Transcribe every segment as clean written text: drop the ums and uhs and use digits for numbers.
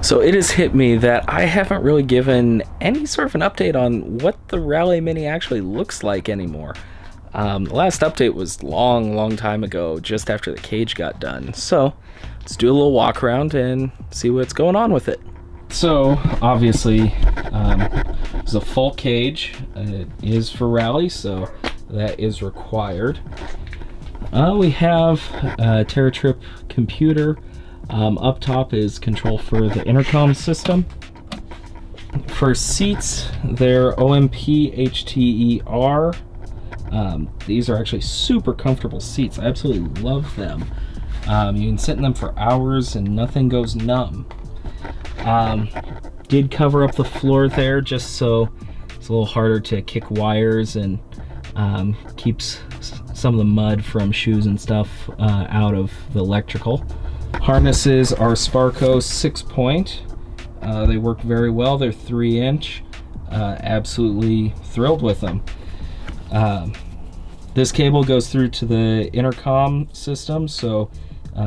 So it has hit me that I haven't really given any sort of an update on what the Rally Mini actually looks like anymore. The last update was long time ago, just after the cage got done. So let's do a little walk around and see what's going on with it. So obviously, it's a full cage. It is for rally, so that is required. We have a TerraTrip computer. Up top is control for the intercom system. For seats, they're OMP HTER. These are actually super comfortable seats. I absolutely love them. You can sit in them for hours and nothing goes numb. Did cover up the floor there just so it's a little harder to kick wires and keeps some of the mud from shoes and stuff out of the electrical. Harnesses are Sparco 6-point. They work very well. They're 3-inch. Absolutely thrilled with them. This cable goes through to the intercom system, so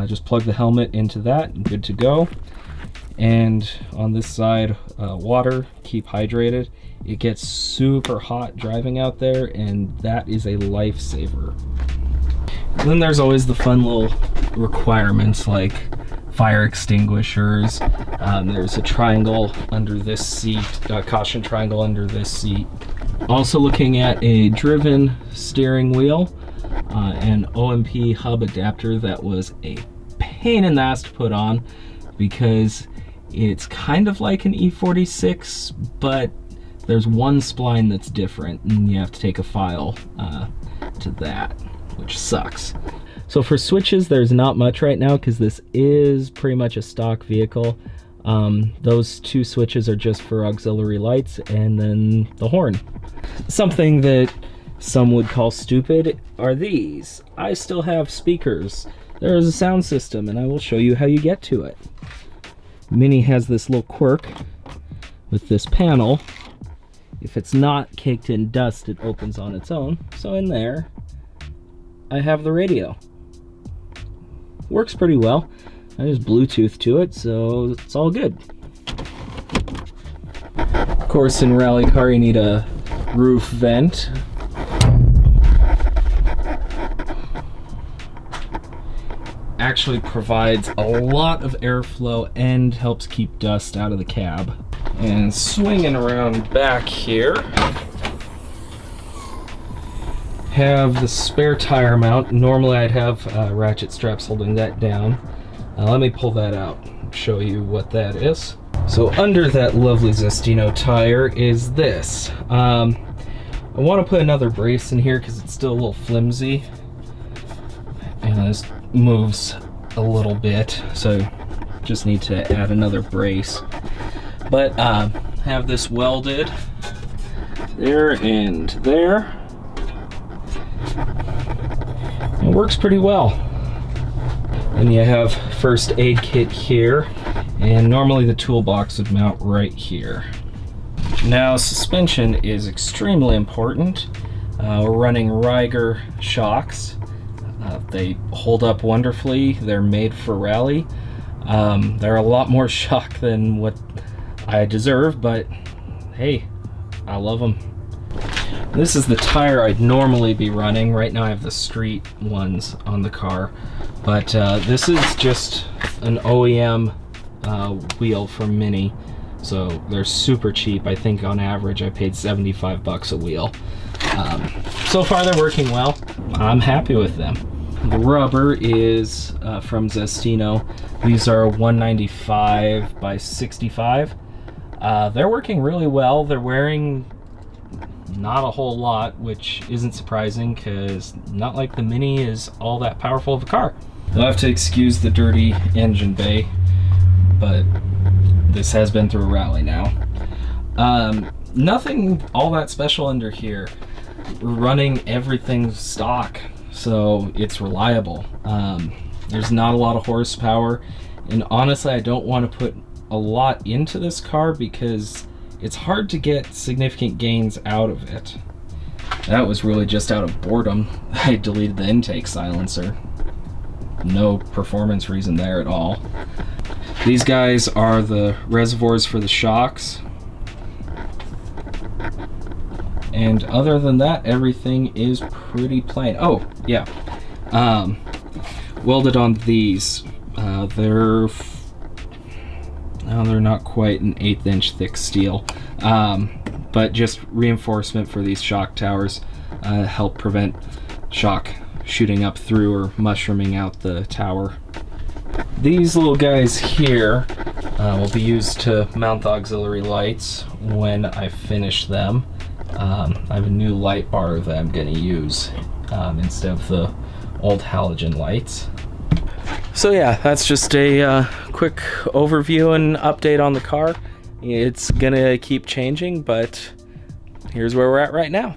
just plug the helmet into that and good to go. And on this side, water, keep hydrated. It gets super hot driving out there, and that is a lifesaver. And then there's always the fun little requirements like fire extinguishers. There's a triangle under this seat, caution triangle under this seat. Also looking at a driven steering wheel, an OMP hub adapter that was a pain in the ass to put on because it's kind of like an E46, but there's one spline that's different and you have to take a file to that, which sucks. So for switches, there's not much right now because this is pretty much a stock vehicle. Those two switches are just for auxiliary lights and then the horn. Something that some would call stupid are these. I still have speakers. There is a sound system and I will show you how you get to it. Mini has this little quirk with this panel. If it's not caked in dust, it opens on its own. So in there, I have the radio. Works pretty well. I just Bluetooth to it, so it's all good. Of course, in rally car, you need a roof vent. Actually provides a lot of airflow and helps keep dust out of the cab. And swinging around back here, have the spare tire mount. Normally I'd have ratchet straps holding that down. Let me pull that out and show you what that is. So under that lovely Zestino tire is this. I want to put another brace in here because it's still a little flimsy. And this moves a little bit, so just need to add another brace. But have this welded there and there. It works pretty well. And you have first aid kit here, and normally the toolbox would mount right here. Now suspension is extremely important. We're running Riger shocks. They hold up wonderfully. They're made for rally. They're a lot more shock than what I deserve, but hey, I love them. This is the tire I'd normally be running. Right now I have the street ones on the car, but this is just an OEM wheel from Mini, so they're super cheap. I think on average I paid 75 bucks a wheel. So far they're working well. I'm happy with them. The rubber is from Zestino. These are 195 by 65. They're working really well. They're wearing not a whole lot, which isn't surprising because not like the Mini is all that powerful of a car. You'll have to excuse the dirty engine bay, but this has been through a rally now. Nothing all that special under here. We're running everything stock, so it's reliable. There's not a lot of horsepower, and honestly I don't want to put a lot into this car because it's hard to get significant gains out of it. That was really just out of boredom. I deleted the intake silencer. No performance reason there at all. These guys are the reservoirs for the shocks. And other than that, everything is pretty plain. Oh, yeah. Welded on these. They're not quite an 1/8 inch thick steel, but just reinforcement for these shock towers, help prevent shock shooting up through or mushrooming out the tower. These little guys here will be used to mount the auxiliary lights when I finish them. I have a new light bar that I'm going to use instead of the old halogen lights. So yeah, that's just a quick overview and update on the car. It's gonna keep changing, but here's where we're at right now.